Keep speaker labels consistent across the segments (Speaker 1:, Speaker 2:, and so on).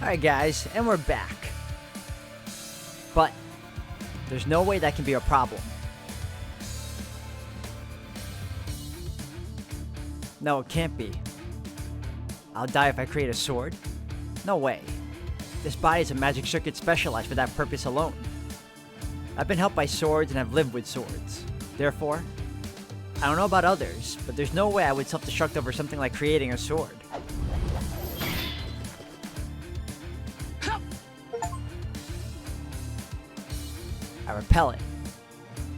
Speaker 1: Alright guys, and we're back. But there's no way that can be a problem. No, it can't be. I'll die if I create a sword? No way. This body is a magic circuit specialized for that purpose alone. I've been helped by swords and have lived with swords. Therefore, I don't know about others, but there's no way I would self-destruct over something like creating a sword. I repel it.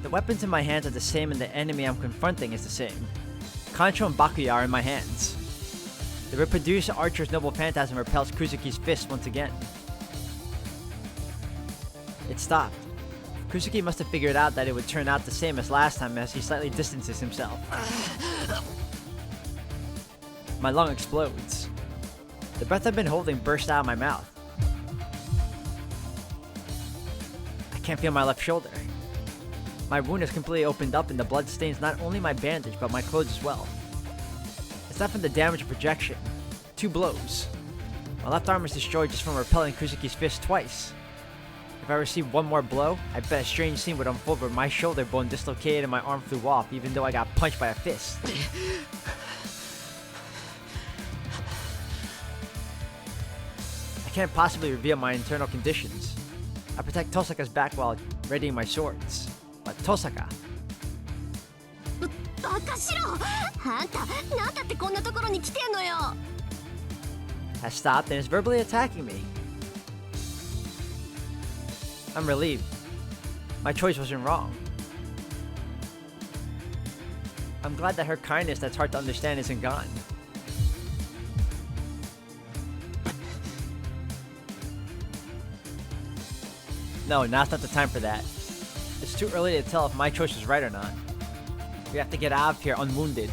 Speaker 1: The weapons in my hands are the same and the enemy I'm confronting is the same. Concho and Bakuya are in my hands. The reproduced Archer's Noble Phantasm repels Kuzuki's fist once again. It stopped. Kuzuki must have figured out that it would turn out the same as last time as he slightly distances himself. My lung explodes. The breath I've been holding bursts out of my mouth. I can't feel my left shoulder. My wound has completely opened up and the blood stains not only my bandage but my clothes as well. It's not from the damage of projection. 2 blows. My left arm is destroyed just from repelling Kuzuki's fist twice. If I received one more blow, I bet a strange scene would unfold where my shoulder bone dislocated and my arm flew off even though I got punched by a fist. I can't possibly reveal my internal conditions. I protect Tohsaka's back while readying my swords. But Tohsaka... has stopped and is verbally attacking me. I'm relieved. My choice wasn't wrong. I'm glad that her kindness that's hard to understand isn't gone. No, now's not the time for that. It's too early to tell if my choice was right or not. We have to get out of here unwounded.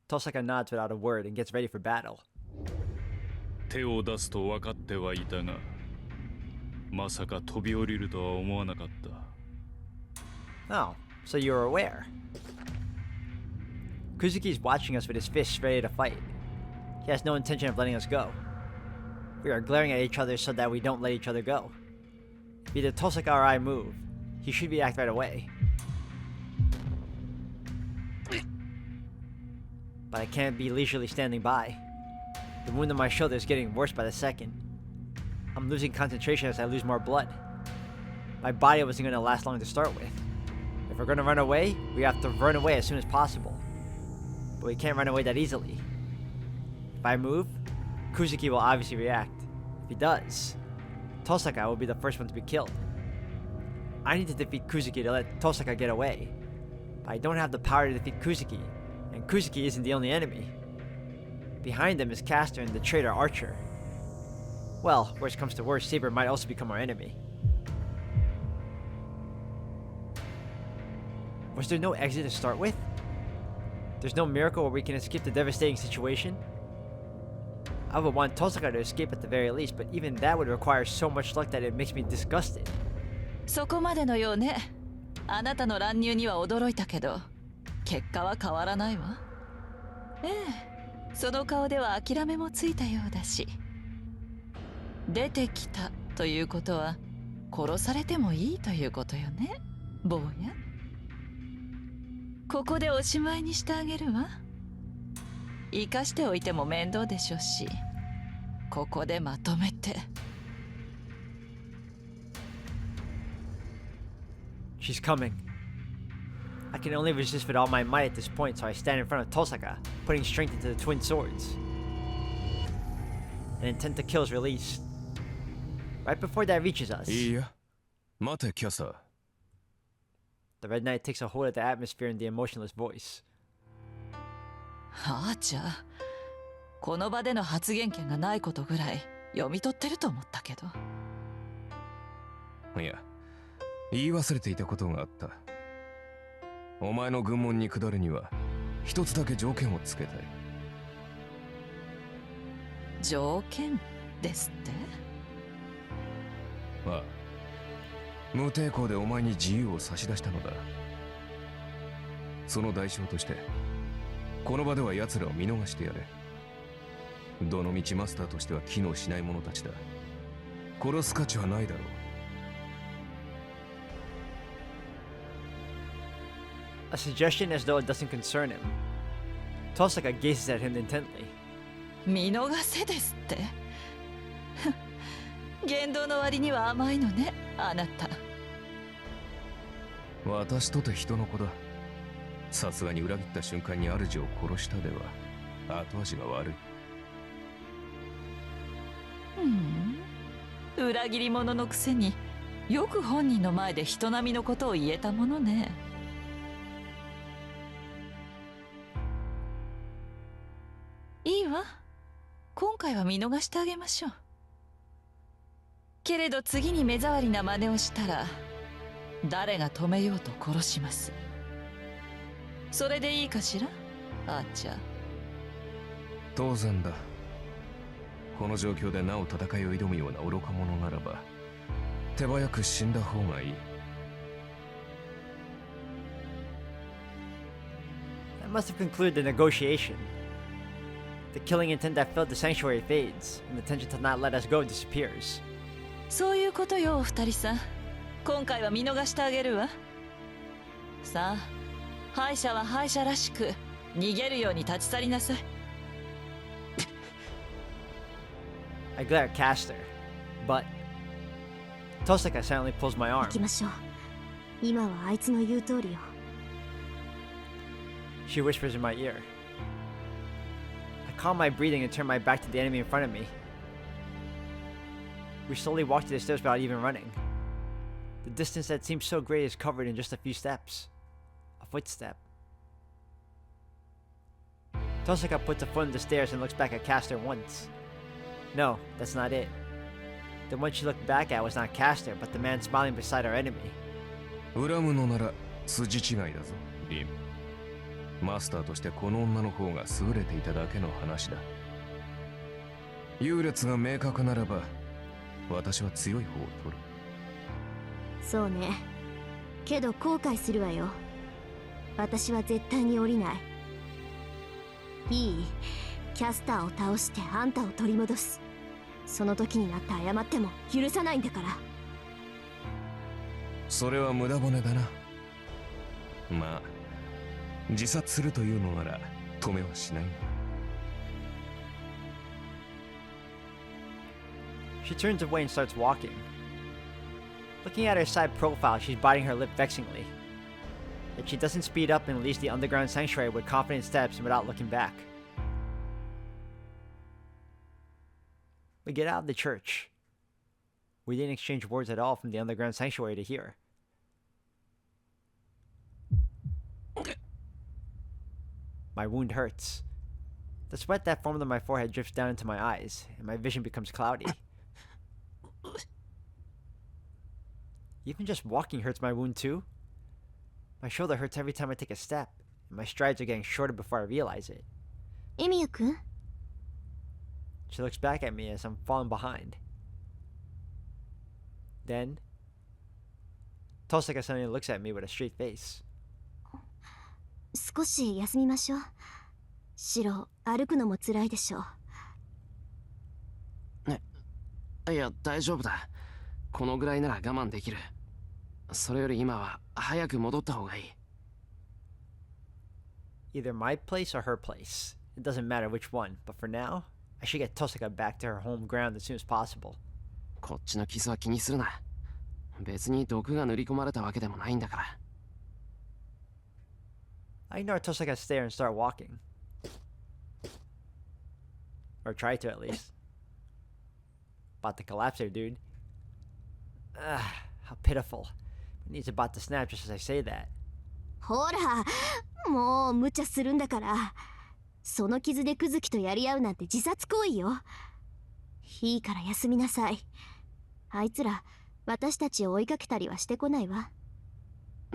Speaker 1: Tohsaka nods without a word and gets ready for battle. Oh, so you were aware. Kuzuki's watching us with his fists ready to fight. He has no intention of letting us go. We are glaring at each other so that we don't let each other go. If either Tohsaka or I move, he should react right away. But I can't be leisurely standing by. The wound on my shoulder is getting worse by the second. I'm losing concentration as I lose more blood. My body wasn't going to last long to start with. If we're going to run away, we have to run away as soon as possible. But we can't run away that easily. If I move, Kuzuki will obviously react. If he does, Tohsaka will be the first one to be killed. I need to defeat Kuzuki to let Tohsaka get away. But I don't have the power to defeat Kuzuki, and Kuzuki isn't the only enemy. Behind them is Caster and the traitor Archer. Well, worst comes to worst, Saber might also become our enemy. Was there no exit to start with? There's no miracle where we can escape the devastating situation? I would want Tohsaka to escape at the very least, but even that would require so much luck that it makes me disgusted.
Speaker 2: そこまでのようね。あなたの乱入には驚いたけど、結果は変わらないわ。ええ、その顔では諦めもついたようだし。出てきたということは、殺されてもいいということよね、坊や。ここでおしまいにしてあげるわ。生かしておいても面倒でしょうし、ここでまとめて。
Speaker 1: She's coming. I can only resist with all my might at this point, so I stand in front of Tohsaka, putting strength into the twin swords. An intent to kill is released. Right before that reaches us, the Red Knight takes a hold of the atmosphere in the emotionless voice.
Speaker 2: はあ、じゃあこの場での発言権がないことぐらい読み取ってると思ったけど。
Speaker 3: いや、言い忘れていたことがあった。お前の軍門に下るには一つだけ条件をつけたい。
Speaker 2: 条件ですって？
Speaker 3: ああ、無抵抗でお前に自由を差し出したのだ。その代償としてこの場では奴らを見逃してやれ。どのみちマスターとしては機能しない者たちだ。殺す価値はないだろう。
Speaker 1: A suggestion as though it doesn't concern him. Tosaka gazes at him intently.
Speaker 2: 見逃せですって言動の割には甘いのね、あなた。
Speaker 3: 私とて人の子だ。さすがに裏切った瞬間に主を殺したでは後味が悪い。
Speaker 2: 裏切り者のくせによく本人の前で人並みのことを言えたものね。いいわ、今回は見逃してあげましょう。けれど次に目障りな真似をしたら誰が止めようと殺します。それでいいかしら、あーちゃん。
Speaker 3: 当然だ。この状況でなお戦いを挑むような愚か者ならば手早く死んだ方がいい。
Speaker 1: That must have concluded the negotiation. The killing intent that filled the sanctuary fades, and the tension to not let us go disappears.
Speaker 2: そういうことよ、お二人さん。今回は見逃してあげるわ。さあ、敗者は敗者らしく逃げるように立ち去りなさい。
Speaker 1: I glare at Caster, but Tosaka silently pulls my
Speaker 4: 行
Speaker 1: arm.
Speaker 4: きましょう。今はあいつの言う通りよ。
Speaker 1: She whispers in my ear. I calm my breathing and turn my back to the enemy in front of me. We slowly walk to the stairs without even running. The distance that seems so great is covered in just a few steps. A footstep. Tosaka puts a foot on the stairs and looks back at Caster once. No, that's not it. The one she looked back at was not Caster, but the man smiling beside our enemy.
Speaker 3: 恨むのなら筋違いだぞ、リン。マスターとしてこの女の方が優れていただけの話だ。優劣が明確ならば私は強い方を取る。
Speaker 4: そうね。けど後悔するわよ。私は絶対に降りない。いい？キャスターを倒してあんたを取り戻す。その時になって謝っても許さないんだから。
Speaker 3: それは無駄骨だな。まあ自殺するというのなら止めはしない。
Speaker 1: She turns away and starts walking. Looking at her side profile, she's biting her lip vexingly. Yet she doesn't speed up and leaves the underground sanctuary with confident steps and without looking back. We get out of the church. We didn't exchange words at all from the underground sanctuary to here. My wound hurts. The sweat that formed on my forehead drips down into my eyes, and my vision becomes cloudy. Even just walking hurts my wound too. My shoulder hurts every time I take a step, and my strides are getting shorter before I realize it.
Speaker 4: エミヤくん？
Speaker 1: She looks back at me as I'm falling behind. Then, Tosaka suddenly looks at me with a straight face.
Speaker 4: 少し休みましょう。白、歩くのも辛いでしょう。
Speaker 5: いや、大丈夫だ。このぐらいなら我慢できる。それより今は早く戻った方がいい。
Speaker 1: Either my place or her place. It doesn't matter which one, but for now, I should get Tosaka back to her home ground as soon as possible.
Speaker 5: こっちの傷は気にするな。別に毒が塗り込まれたわけでもないんだから。
Speaker 1: I ignore Tosaka's stare and start walking. Or try to, at least. About to collapse here, dude. Ugh, how pitiful. My knee's about to snap just as I say that.
Speaker 4: ほら、もう無茶するんだから。その傷でクズキとやり合うなんて自殺行為よ。いいから休みなさい。あいつら、私たちを追いかけたりはしてこないわ。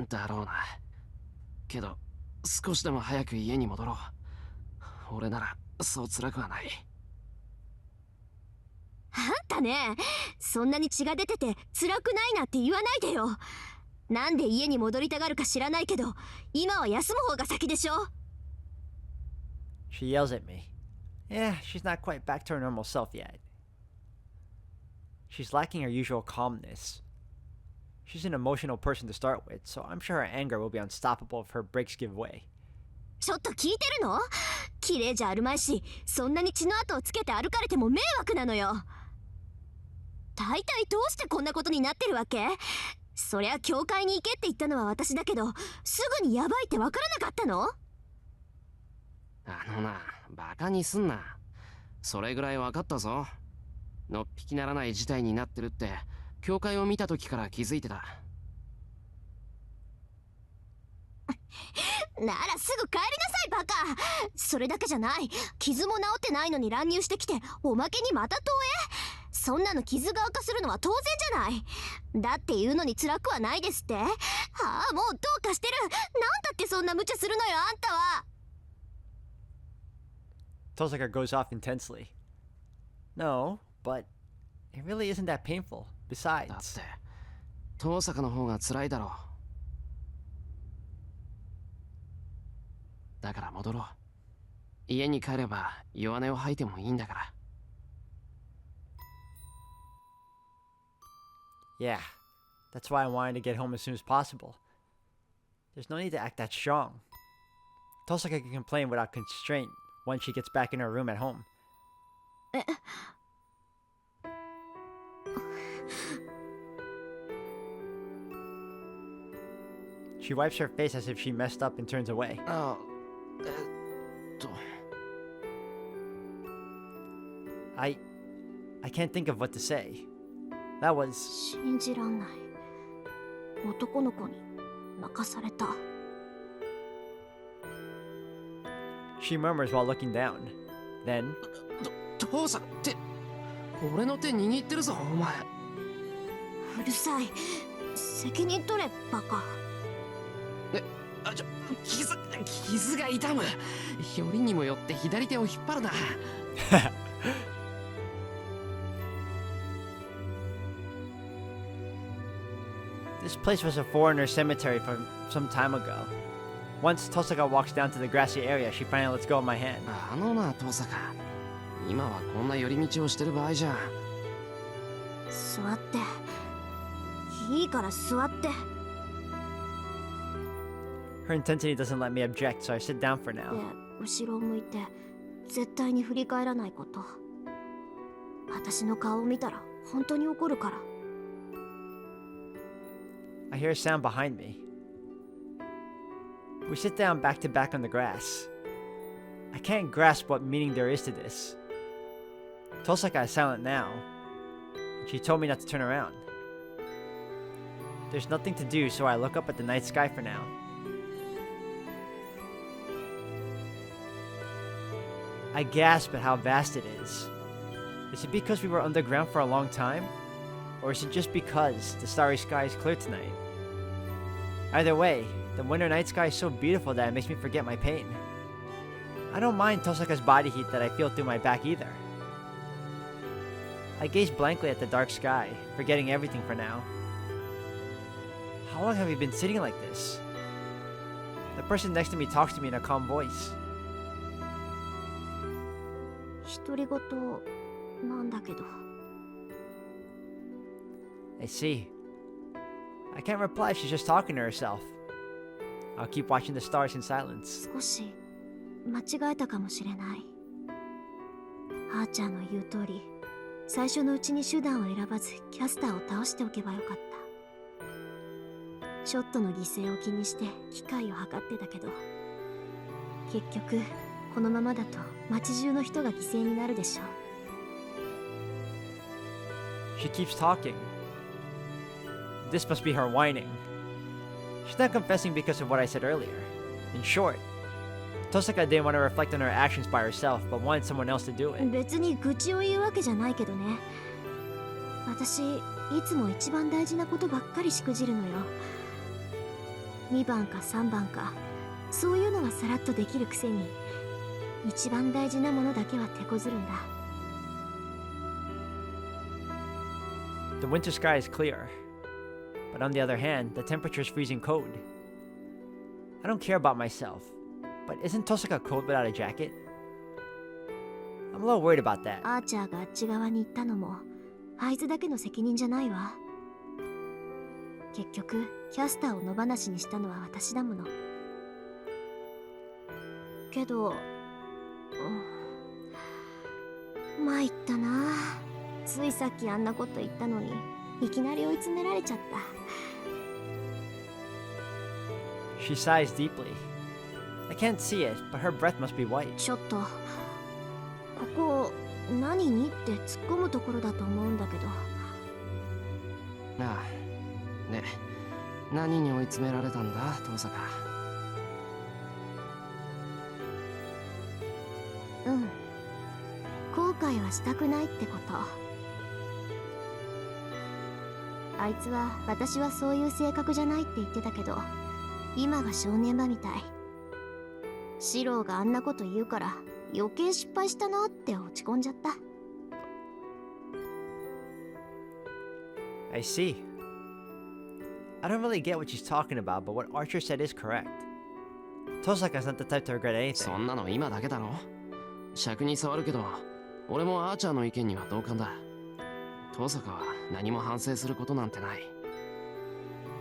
Speaker 5: だろうな。けど、少しでも早く家に戻ろう。俺ならそう辛くはない。
Speaker 4: あんたね、そんなに血が出てて辛くないなんて言わないでよ。なんで家に戻りたがるか知らないけど、今は休む方が先でしょ。
Speaker 1: She yells at me. Yeah, she's not quite back to her normal self yet. She's lacking her usual calmness. She's an emotional person to start with, so I'm sure her anger will be unstoppable if her brakes give way.
Speaker 4: ちょっと聞いてるの？綺麗じゃあるまいし、そんなに血の跡をつけて歩かれても迷惑なのよ。大体どうしてこんなことになってるわけ？そりゃ教会に行けって言ったのは私だけど、すぐにヤバいってわからなかったの？
Speaker 5: あのな、バカにすんな。それぐらい分かったぞ。のっぴきならない事態になってるって教会を見た時から気づいてた。
Speaker 4: ならすぐ帰りなさいバカ。それだけじゃない、傷も治ってないのに乱入してきて、おまけにまた投影。そんなの傷が悪化するのは当然じゃない。だって言うのに辛くはないですって。ああ、もうどうかしてる。なんだってそんな無茶するのよあんたは。
Speaker 1: Tosaka goes off intensely. No, but it really isn't that painful.
Speaker 5: だっ
Speaker 1: Besides,
Speaker 5: て遠坂の方が辛いだろう。だから戻ろう。家に帰れば弱音を吐いてもいいんだから。
Speaker 1: yeah, that's why I wanted to get home as soon as possible. There's no need to act that strong. Tosaka can complain without constraint once she gets back in her room at home. She wipes her face as if she messed up and turns away.
Speaker 5: ああ、
Speaker 1: I can't think of what to say. That was...
Speaker 4: 信じらんない。男の子に泣かされた。
Speaker 1: She murmurs while looking down. Then,
Speaker 5: 遠坂って俺の手握ってるぞお前。
Speaker 4: うるさい。責任取れバカ。
Speaker 5: 傷が痛む。よりにもよって左手を引っ張るな。
Speaker 1: this place was a foreigner cemetery from some time ago. Once Tosaka walks down to the grassy area, she finally lets go of my hand.
Speaker 5: あのな遠坂、今はこんな寄り道をしてる場合じゃ。
Speaker 4: 座って。いいから座って。
Speaker 1: Her intensity doesn't let me object, so I sit down for
Speaker 4: で、
Speaker 1: now.
Speaker 4: 後ろを向いて絶対に振り返らないこと。私の顔を見たら本当に怒るから。
Speaker 1: I hear a sound behind me. We sit down back to back on the grass. I can't grasp what meaning there is to this. Tosaka is silent now, and she told me not to turn around. There's nothing to do, so I look up at the night sky for now. I gasp at how vast it is. Is it because we were underground for a long time? Or is it just because the starry sky is clear tonight? Either way, the winter night sky is so beautiful that it makes me forget my pain. I don't mind Tosaka's body heat that I feel through my back either. I gaze blankly at the dark sky, forgetting everything for now. How long have we been sitting like this? The person next to me talks to me in a calm voice.
Speaker 4: 独り言なんだけど。
Speaker 1: I see. I can't reply if she's just talking to herself. I'll keep watching the stars in silence.
Speaker 4: 少し間違えたかもしれない。あーちゃんの言う通り、最初のうちに手段を選ばずキャスターを倒しておけばよかった。ショットの犠牲を気にして機会を計ってたけど、結局このままだと街中の人が犠牲になるでしょう。
Speaker 1: She keeps talking. This must be her whining. She's not confessing because of what I said earlier. In short, Tosaka didn't want to reflect on her actions by herself, but wanted someone else to do it.
Speaker 4: 別に愚痴を言うわけじゃないけどね。私いつも一番大事なことばっかりしくじるのよ。2番か3番か、そういうのはさらっとできるくせに、一番大事なものだけは手こずるんだ。
Speaker 1: The winter sky is clear, but on the other hand, the temperature is freezing cold. I don't care about myself, but isn't Tosaka cold without a jacket? I'm a little worried about that.
Speaker 4: アーチャーがあっち側に行ったのもあいつだけの責任じゃないわ。結局キャスターを野放しにしたのは私だもの。けど、参ったな。ついさっきあんなこと言ったのにいきなり追い詰められちゃった。
Speaker 1: She sighs deeply. I can't see it, but her breath must be white.
Speaker 4: ちょっとここ何にって突っ込むところだと思うんだけど。
Speaker 5: ああ、で何に追い詰められたんだ遠坂。
Speaker 4: うん、後悔はしたくないってこと。あいつは私はそういう性格じゃないって言ってたけど、今が正念場みたい。シローがあんなこと言うから余計失敗したなって落ち込んじゃった。
Speaker 1: I see. I don't really get what she's talking about, but what Archer said is correct. Tosaka's not the type to regret anything.
Speaker 5: そんなの今だけだろ。尺に触るけど俺もアーチャーの意見には同感だ。遠坂は何も反省することなんてない。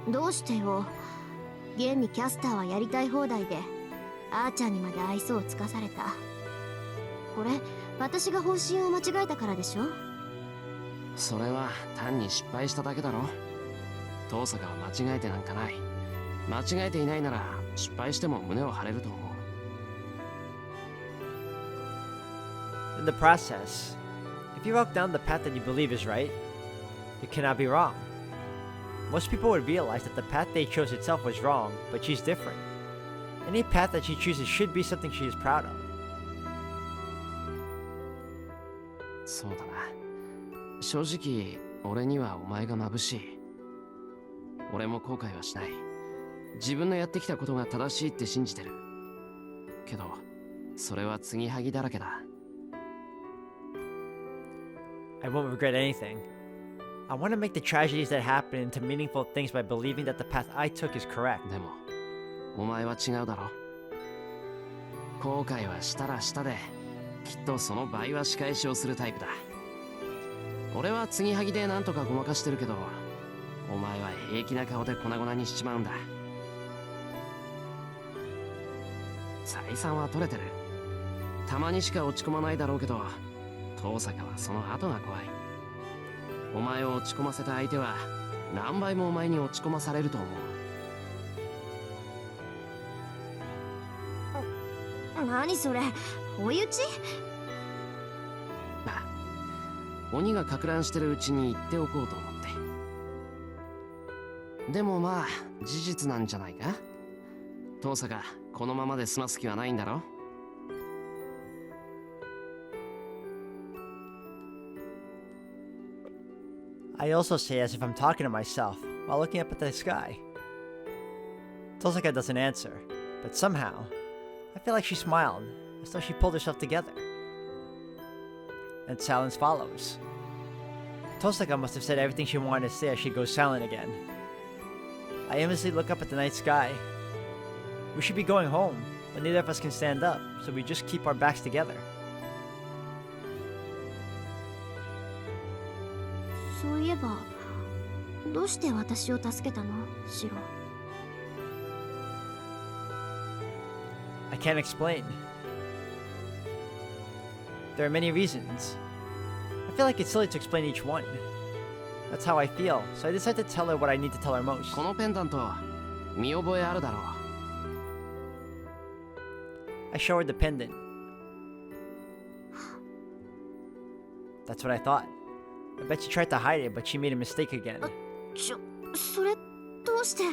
Speaker 4: どうしてよ。現にキャスターはやりたい放題でアーチャーにまで愛想をつかされた。これ私が方針を間違えたからでしょ。
Speaker 5: それは単に失敗しただけだろ。遠坂は間違えてなんかない。間違えていないなら失敗しても胸を張れると思う。
Speaker 1: In the process, if you walk down the path that you believe is right, you cannot be wrong. Most people would realize that the path they chose itself was wrong, but she's different. Any path that she chooses should be something she is proud of.
Speaker 5: そうだな。正直俺にはお前が眩しい。俺も後悔はしない。自分のやってきたことが正しいって信じてる。けどそれは継ぎはぎだらけだ。
Speaker 1: I won't regret anything. I want to make the tragedies that happen into meaningful things by believing that the path I took is correct.
Speaker 5: でもお前は違うだろ。後悔はしたらしたできっとその倍は仕返しをするタイプだ。俺は継ぎはぎでなんとかごまかしてるけど、お前は平気な顔で粉々にしちまうんだ。採算は取れてる。たまにしか落ち込まないだろうけど、遠坂はその後が怖い。お前を落ち込ませた相手は何倍もお前に落ち込まされると思う。
Speaker 4: 何それ、追い打ち？
Speaker 5: あ、鬼がか乱してるうちに言っておこうと思って。でもまあ事実なんじゃないか。遠坂このままで済ます気はないんだろ。
Speaker 1: I also say as if I'm talking to myself while looking up at the sky. Tosaka doesn't answer, but somehow, I feel like she smiled, as though she pulled herself together. And silence follows. Tosaka must have said everything she wanted to say as she goes silent again. I aimlessly look up at the night sky. We should be going home, but neither of us can stand up, so we just keep our backs together.
Speaker 4: そういえばどうして私を助けたの、シロ。
Speaker 1: I can't explain. There are many reasons. I feel like it's silly to explain each one. That's how I feel, so I decided to tell her what I need to tell her most.
Speaker 5: このペンダント見覚えあるだろう。
Speaker 1: I show her the pendant. That's what I thought. I bet she tried to hide it, but she made a mistake again.
Speaker 4: それどうして？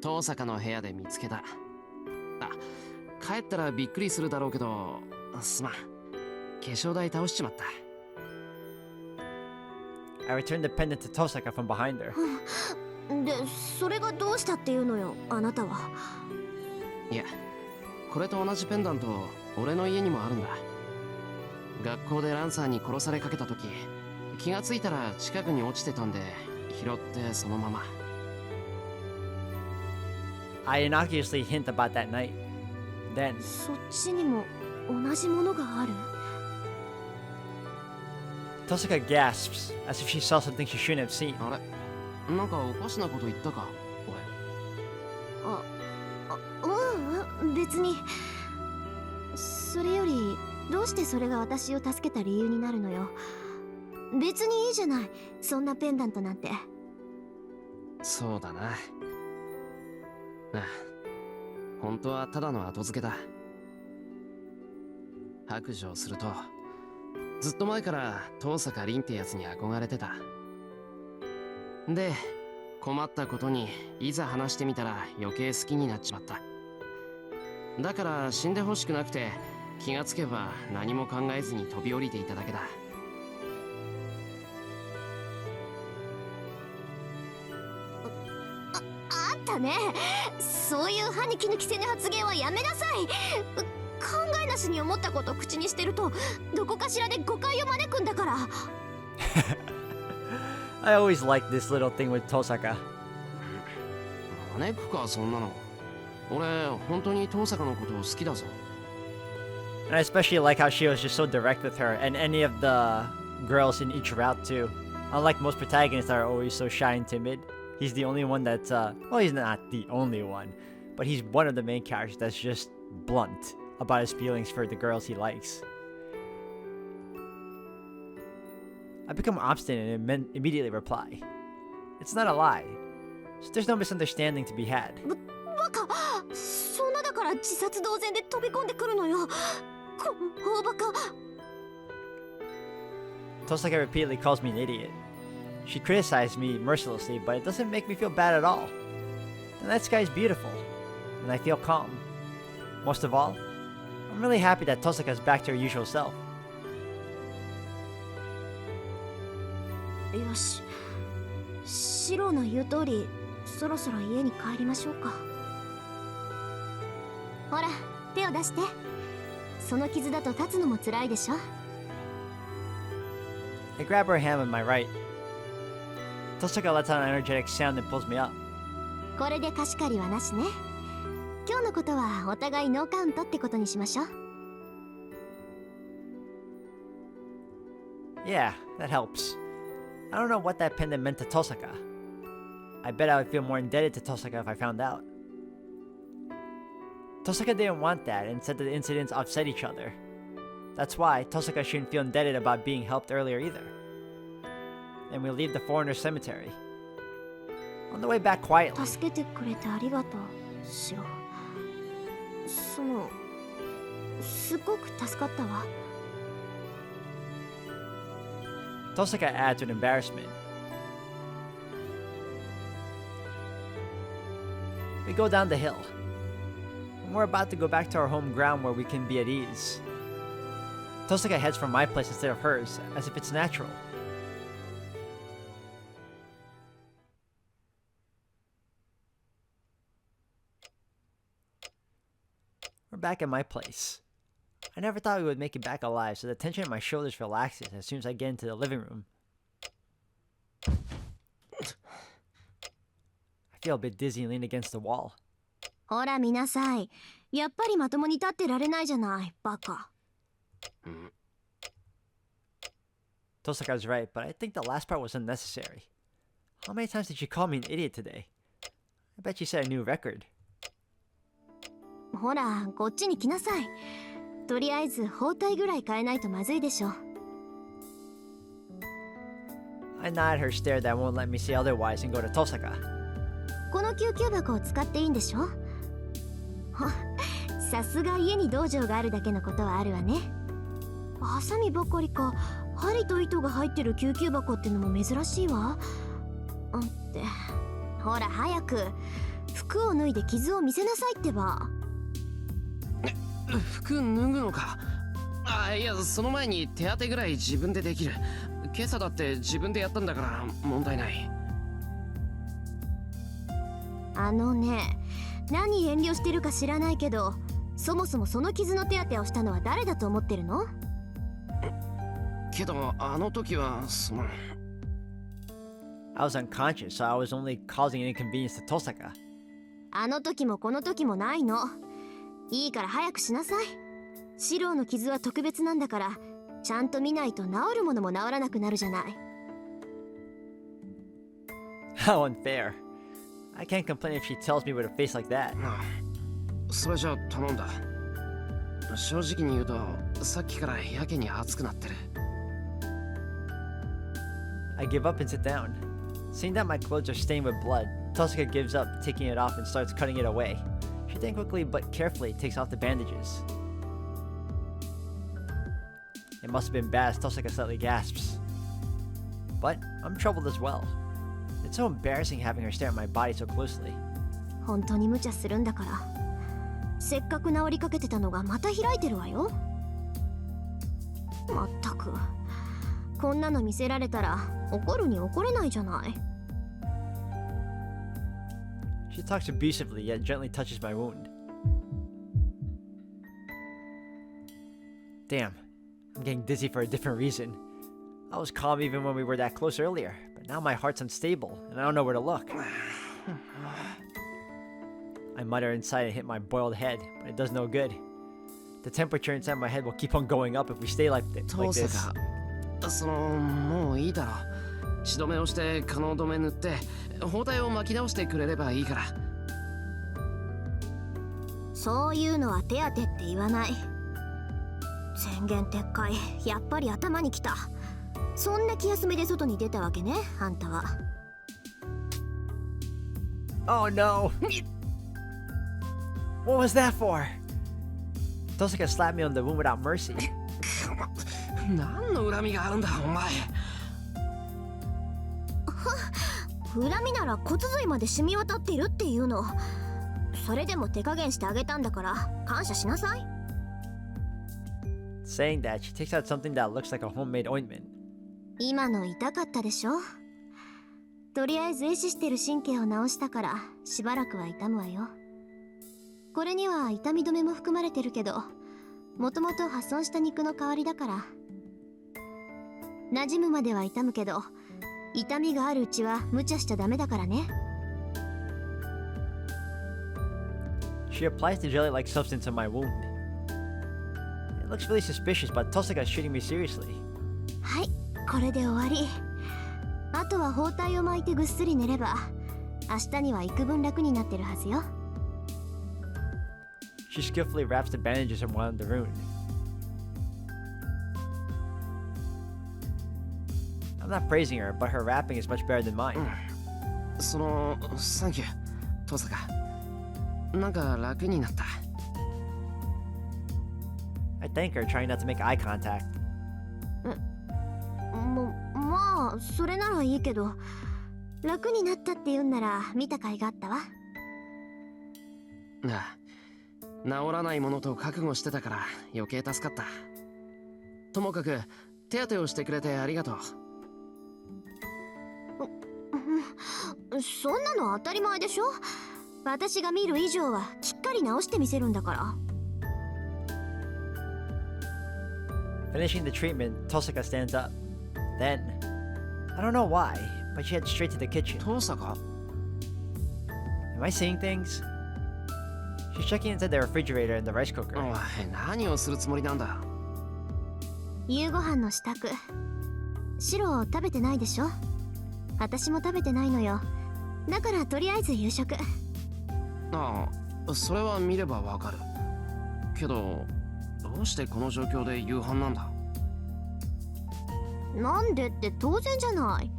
Speaker 5: 遠坂の部屋で見つけた。あ、帰ったらびっくりするだろうけど、すまん。化粧台倒しちまった。
Speaker 1: I returned the pendant to Tosaka from behind her.
Speaker 4: で、それがどうしたっていうのよ、あなたは。
Speaker 5: いや、これと同じペンダント、俺の家にもあるんだ。学校でランサーに殺されかけた時、気がついたら近くに落ちてたんで拾ってそのまま。
Speaker 1: I innocuously hint about that night. Then,
Speaker 4: そっちにも同じものがある。
Speaker 1: Tosaka gasps as if she saw something she shouldn't have seen.
Speaker 5: あれ、なんかおかしなこと言ったか
Speaker 4: うん、別に。それよりどうしてそれが私を助けた理由になるのよ。別にいいじゃない、そんなペンダントなんて。
Speaker 5: 俺。そうだな。ああ、本当はただの後付けだ。白状すると、ずっと前から遠坂凛ってやつに憧れてた。で、困ったことにいざ話してみたら余計好きになっちまった。だから死んでほしくなくて、気がつけば何も考えずに飛び降りていただけだ。
Speaker 4: あんたね、そういう歯に衣着せぬ発言はやめなさい。考えなしに思ったことを口にしてるとどこかしらで誤解を招くんだから。
Speaker 1: I always liked this little thing with Tosaka.
Speaker 5: 招くか、そんなの。俺、本当に遠坂のことを好きだぞ。
Speaker 1: And I especially like how she was just so direct with her and any of the girls in each route too. Unlike most protagonists that are always so shy and timid, he's the only one that's, well, he's not the only one, but he's one of the main characters that's just blunt about his feelings for the girls he likes. I become obstinate and immediately reply. It's not a lie. So there's no misunderstanding to be had.
Speaker 4: バカ、そんなだから自殺同然で飛び込んでくるのよ。この大バカ。
Speaker 1: Tosaka repeatedly calls me an idiot. She criticizes me mercilessly, but it doesn't make me feel bad at all. The night sky is beautiful, and I feel calm. Most of all, I'm really happy that Tosaka is back to her usual self.
Speaker 4: よし、シロの言う通り、そろそろ家に帰りましょうか。ほら、手を出して。その傷だと立つのも辛いでしょ。
Speaker 1: I grab her hand with my right. Tosaka lets out an energetic sound and pulls me up.
Speaker 4: これで貸し借りはなしね。今日のことはお互いノーカウントってことにしましょう。
Speaker 1: Yeah, that helps. I don't know what that pendant meant to Tosaka. I bet I would feel more indebted to Tosaka if I found out. Tosaka didn't want that and said that the incidents offset each other. That's why Tosaka shouldn't feel indebted about being helped earlier either. And we leave the foreigner's cemetery. On the way back quietly,
Speaker 4: 助けてくれてありがとう、シロ。すごく助かったわ。
Speaker 1: Tosaka adds with embarrassment. We go down the hill. And we're about to go back to our home ground where we can be at ease. Tosaka heads for my place instead of hers, as if it's natural. We're back at my place. I never thought we would make it back alive, so the tension in my shoulders relaxes as soon as I get into the living room. I feel a bit dizzy and lean against the wall.
Speaker 4: ほら見なさい。やっぱりまともに立ってられないじゃない、バカ。
Speaker 1: Tosaka's right, but I think the last part was unnecessary. How many times did she call me an idiot today? I bet she set a new record.
Speaker 4: ほら、こっちに来なさい。とりあえず包帯ぐらい変えないとまずいでしょ。
Speaker 1: I nod at her stare that won't let me say otherwise and go to Tosaka.
Speaker 4: この救急箱を使っていいんでしょ。さすが家に道場があるだけのことはあるわね。ハサミばかりか、針と糸が入ってる救急箱ってのも珍しいわ。ってほら早く服を脱いで傷を見せなさいってば。
Speaker 5: 服脱ぐのか。いや、その前に手当てぐらい自分でできる。今朝だって自分でやったんだから問題ない。
Speaker 4: あのね、何遠慮してるか知らないけど、そもそもその傷の手当てをしたのは誰だと思ってるの？
Speaker 5: けどあの時は
Speaker 1: I was unconscious, so I was only causing an inconvenience to Tosaka.
Speaker 4: あの時もこの時もないの。いいから早くしなさい。四郎の傷は特別なんだから、ちゃんと見ないと治るものも治らなくなるじゃない。
Speaker 1: How unfair. I can't complain if she tells me with a face like that.
Speaker 5: それじゃあ頼んだ。正直に言うとさっきからやけに熱くなってる。
Speaker 1: I give up and sit down. Seeing that my clothes are stained with blood, Tosuka gives up, taking it off and starts cutting it away. She then quickly but carefully takes off the bandages. It must have been bad as Tosuka slightly gasps. But I'm troubled as well. It's so embarrassing having her stare at my body so closely.
Speaker 4: 本当に無茶するんだから。せっかく治りかけてたのがまた開いてるわよ。まったく。こんなの見せられたら怒るに怒れないじゃない。
Speaker 1: She talks abusively yet gently touches my wound. Damn, I'm getting dizzy for a different reason. I was calm even when we were that close earlier, but now my heart's unstable and I don't know where to look. I mutter inside and hit my boiled head, but it does no good. The temperature inside my head will keep on going up if we stay like this.
Speaker 5: もういいだろ。血止めをして可能止め塗って包帯を巻き直してくれればいいから。
Speaker 4: そういうのは手当てって言わない。宣言撤回、やっぱり頭にきた。そんな気休めで外に出たわけね、あんたは。
Speaker 1: Oh no! What was that for? Tosuka slapped me on the wound without mercy.
Speaker 5: 何の恨みがあるんだお前。
Speaker 4: 恨みなら骨髄まで染み渡っているっていうの。それでも手加減してあげたんだから感謝しなさい。
Speaker 1: Saying that, she takes out something that looks like a homemade ointment.
Speaker 4: 今の痛かったでしょ。とりあえず壊死してる神経を治したからしばらくは痛むわよ。これには痛み止めも含まれてるけど、もともと破損した肉の代わりだから。馴染むまでは痛むけど、痛みがあるうちは無茶しちゃダメだからね。
Speaker 1: She applies the jelly-like substance on my wound. It looks really suspicious, but Tosuka is treating me seriously.
Speaker 4: はい、これで終わり。あとは包帯を巻いてぐっすり寝れば、明日には幾分楽になってるはずよ。
Speaker 1: She skillfully wraps the bandages around the wound. I'm not praising her, but her wrapping is much better than mine.
Speaker 5: サンキュー、トサカ。なんか楽になった。
Speaker 1: I thank her, trying not to make eye contact.
Speaker 4: まあ、それならいいけど、楽になったって言うんなら見た甲斐があったわ。
Speaker 5: 治らないものと覚悟してたから余計助かった。ともかく手当てをしてくれてありがとう。
Speaker 4: そんなの当たり前でしょ。私が見る以上はきっかり直してみせるんだから。
Speaker 1: Finishing the treatment, Tosuka stands up. Then, I don't know why, but she heads straight to the kitchen.
Speaker 5: トサカ？
Speaker 1: Am I seeing things? She's checking inside the refrigerator and the rice cooker.
Speaker 5: おい、何をするつもりなんだ。
Speaker 4: 夕ご飯の支度。シロ食べてないでしょ。私も食べてないのよ。だからとりあえず夕食。
Speaker 5: ああ、それは見ればわかる。けど、どうしてこの状況で夕飯なんだ？
Speaker 4: なんでって当然じゃない。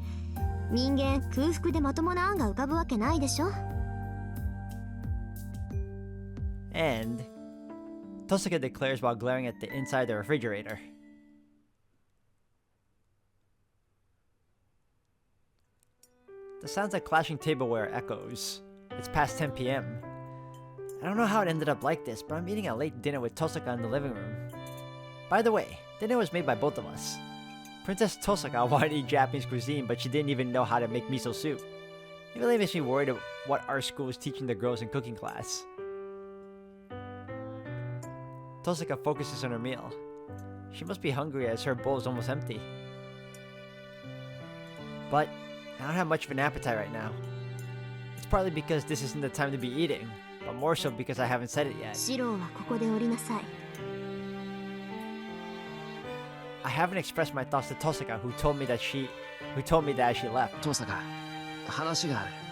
Speaker 4: 人間空腹でまともな案が浮かぶわけないでしょ。
Speaker 1: And Tosuka declares while glaring at the inside the refrigerator. The sounds of clashing tableware echoes. It's past 10 p.m. I don't know how it ended up like this, but I'm eating a late dinner with Tosuka in the living room. By the way, dinner was made by both of us. Princess Tosuka wanted to eat Japanese cuisine, but she didn't even know how to make miso soup. It really makes me worried about what our school is teaching the girls in cooking class. Tosuka focuses on her meal. She must be hungry as her bowl is almost empty. But I don't have much of an appetite right now. It's partly because this isn't the time to be eating, but more so because I haven't said it yet.
Speaker 4: シローはここで降りなさい。
Speaker 1: I haven't expressed my thoughts to Tosaka, who told me that she left.
Speaker 5: 登坂、話がある。